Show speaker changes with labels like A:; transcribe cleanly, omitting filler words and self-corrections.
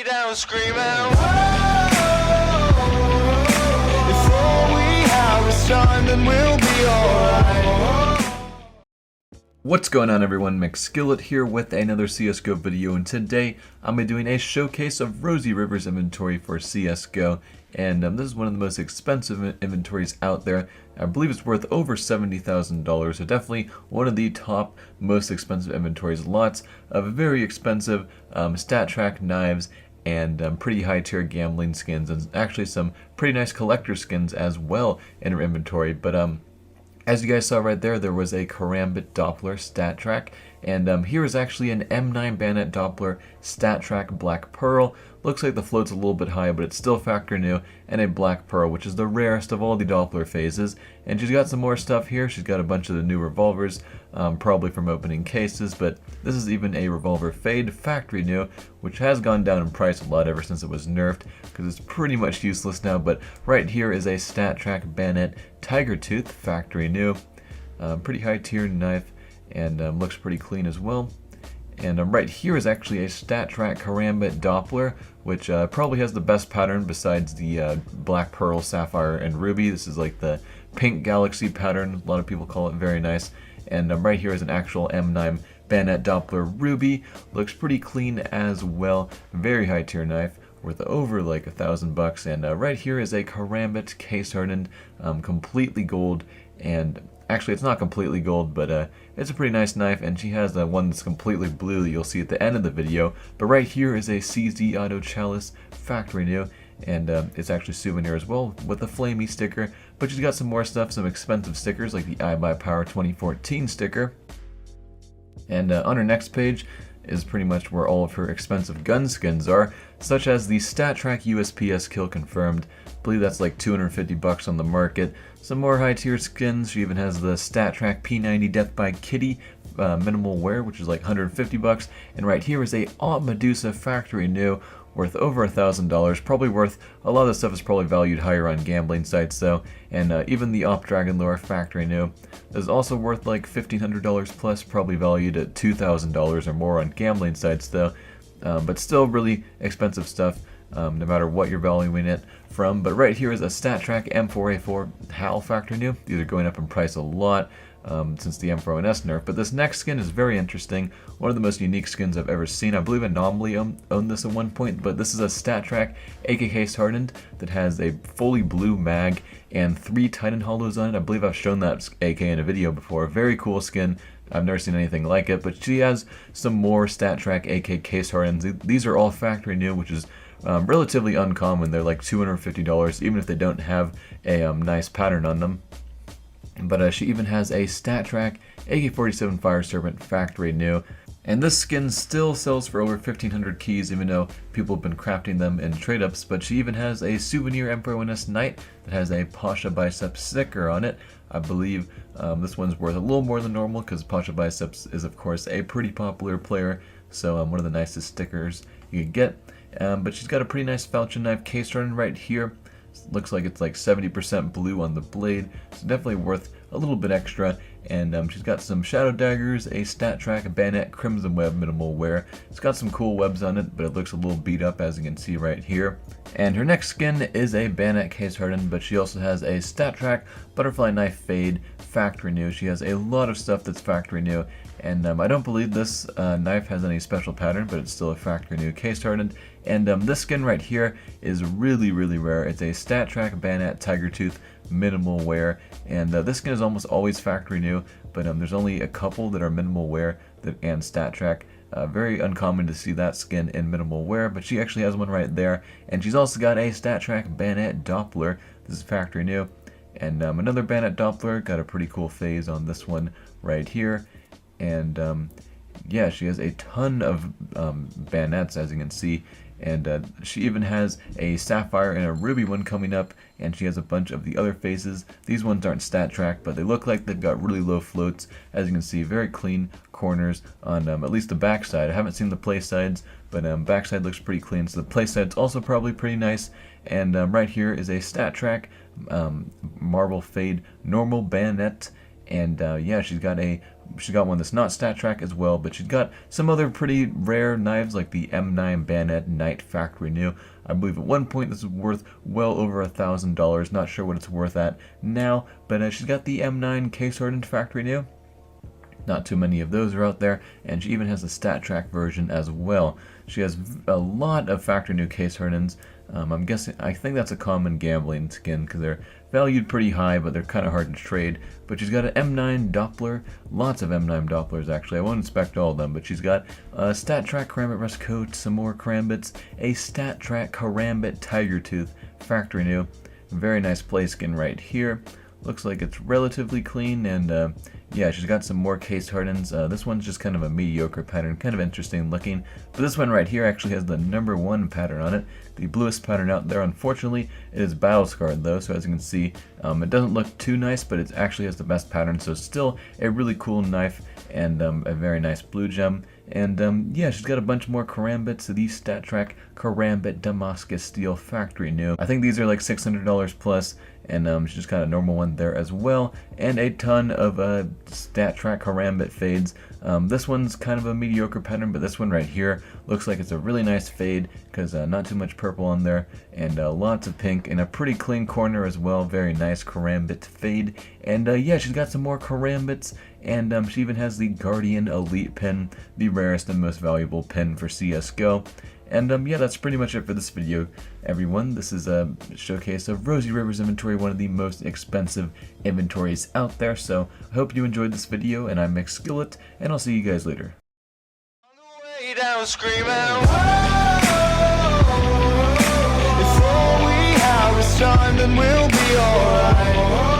A: down screaming, whoa. If all we have is time, then we'll be alright.
B: What's going on, everyone? McSkillet here with another CSGO video, and today I'm going to be doing a showcase of RosieRiver's inventory for CSGO, and this is one of the most expensive inventories out there. I believe it's worth over $70,000, so definitely one of the top most expensive inventories. Lots of very expensive stat track knives and pretty high tier gambling skins, and actually some pretty nice collector skins as well in her inventory. But as you guys saw right there, there was a Karambit Doppler stat track, and here is actually an M9 Bayonet Doppler stat track Black Pearl. Looks like the float's a little bit high, but it's still factory new, and a Black Pearl, which is the rarest of all the Doppler phases. And she's got some more stuff here. She's got a bunch of the new revolvers, probably from opening cases, but this is even a revolver fade factory new, which has gone down in price a lot ever since it was nerfed, because it's pretty much useless now. But right here is a stat track Bayonet Tiger Tooth factory new, pretty high tier knife, and looks pretty clean as well. And right here is actually a stat track Karambit Doppler, which probably has the best pattern besides the Black Pearl, Sapphire, and Ruby. This is like the pink galaxy pattern. A lot of people call it very nice. And right here is an actual M9 Bayonet Doppler Ruby. Looks pretty clean as well. Very high tier knife, worth over like $1,000. And right here is a Karambit case hardened, completely gold. And actually, it's not completely gold, but it's a pretty nice knife, and she has one that's completely blue that you'll see at the end of the video. But right here is a CZ Auto Chalice factory new, and it's actually souvenir as well with a flamey sticker. But she's got some more stuff, some expensive stickers like the iBuyPower 2014 sticker. And on her next page is pretty much where all of her expensive gun skins are, such as the StatTrak USPS Kill Confirmed. I believe that's like $250 on the market. Some more high tier skins. She even has the StatTrak P90 Death by Kitty minimal wear, which is like $150. And right here is a Aunt Medusa factory new, worth over $1,000. Probably worth, a lot of this stuff is probably valued higher on gambling sites though. And even the Op Dragon Lore factory new is also worth like $1,500 plus, probably valued at $2,000 or more on gambling sites though. But still really expensive stuff, no matter what you're valuing it from. But right here is a StatTrak M4A4 HAL factory new. These are going up in price a lot since the M4ONS nerf. But this next skin is very interesting. One of the most unique skins I've ever seen. I believe Anomaly owned this at one point, but this is a StatTrak AK case hardened that has a fully blue mag and 3 Titan hollows on it. I believe I've shown that AK in a video before. Very cool skin. I've never seen anything like it, but she has some more StatTrak AK case hardens. These are all factory new, which is relatively uncommon. They're like $250, even if they don't have a nice pattern on them. But she even has a StatTrak AK-47 Fire Serpent factory new. And this skin still sells for over 1,500 keys, even though people have been crafting them in trade-ups. But she even has a souvenir M4ONS Knight that has a Pasha Biceps sticker on it. I believe this one's worth a little more than normal, because Pasha Biceps is, of course, a pretty popular player. So one of the nicest stickers you could get. But she's got a pretty nice falchion knife case running right here. Looks like it's like 70% blue on the blade, so definitely worth a little bit extra. And she's got some shadow daggers, a StatTrak Bayonet Crimson Web minimal wear. It's got some cool webs on it, but it looks a little beat up, as you can see right here. And her next skin is a Bayonet case hardened, but she also has a StatTrak Butterfly Knife Fade factory new. She has a lot of stuff that's factory new, and I don't believe this knife has any special pattern, but it's still a factory new case hardened. And this skin right here is really, really rare. It's a StatTrak Bayonet Tiger Tooth minimal wear, and this skin is almost always factory new, but there's only a couple that are minimal wear and StatTrak. Very uncommon to see that skin in minimal wear, but she actually has one right there. And she's also got a StatTrak Bayonet Doppler. This is factory new. And another Bayonet Doppler, got a pretty cool phase on this one right here. And yeah, she has a ton of bayonets, as you can see. And she even has a Sapphire and a Ruby one coming up, and she has a bunch of the other phases. These ones aren't StatTrak, but they look like they've got really low floats. As you can see, very clean corners on at least the backside. I haven't seen the play sides, but backside looks pretty clean, so the play side's also probably pretty nice. And right here is a StatTrak Marble Fade normal bayonet. And yeah, she's got a She's got one that's not stat track as well, but she's got some other pretty rare knives like the M9 Bayonet Knight Factory New. I believe at one point this was worth well over $1,000. Not sure what it's worth at now, but she's got the M9 Case Hardened Factory New. Not too many of those are out there, and she even has a stat track version as well. She has a lot of factory new case hardens. I think that's a common gambling skin because they're valued pretty high, but they're kind of hard to trade. But she's got an M9 Doppler, lots of M9 Dopplers actually. I won't inspect all of them, but she's got a stat track karambit rust coat, some more karambits, a stat track karambit tiger tooth factory new. Very nice play skin right here. Looks like it's relatively clean, and yeah, she's got some more case hardens. This one's just kind of a mediocre pattern, kind of interesting looking. But this one right here actually has the #1 pattern on it, the bluest pattern out there. Unfortunately, it is battle scarred though, so as you can see, it doesn't look too nice, but it actually has the best pattern. So still a really cool knife and a very nice blue gem. And yeah, she's got a bunch more karambits. The Stat Track Karambit Damascus Steel Factory New. I think these are like $600 plus, and she's just got a normal one there as well, and a ton of Stat Track Karambit fades. This one's kind of a mediocre pattern, but this one right here looks like it's a really nice fade because not too much purple on there, and lots of pink, and a pretty clean corner as well. Very nice Karambit fade. And yeah, she's got some more Karambits, and she even has the Guardian Elite pin, the rarest and most valuable pin for CSGO. And yeah, that's pretty much it for this video, everyone. This is a showcase of RosieRiver's inventory, one of the most expensive inventories out there. So I hope you enjoyed this video, and I'm McSkillet, and I'll see you guys later.
A: On the way down screaming, whoa. If all we have is time, then we'll be alright.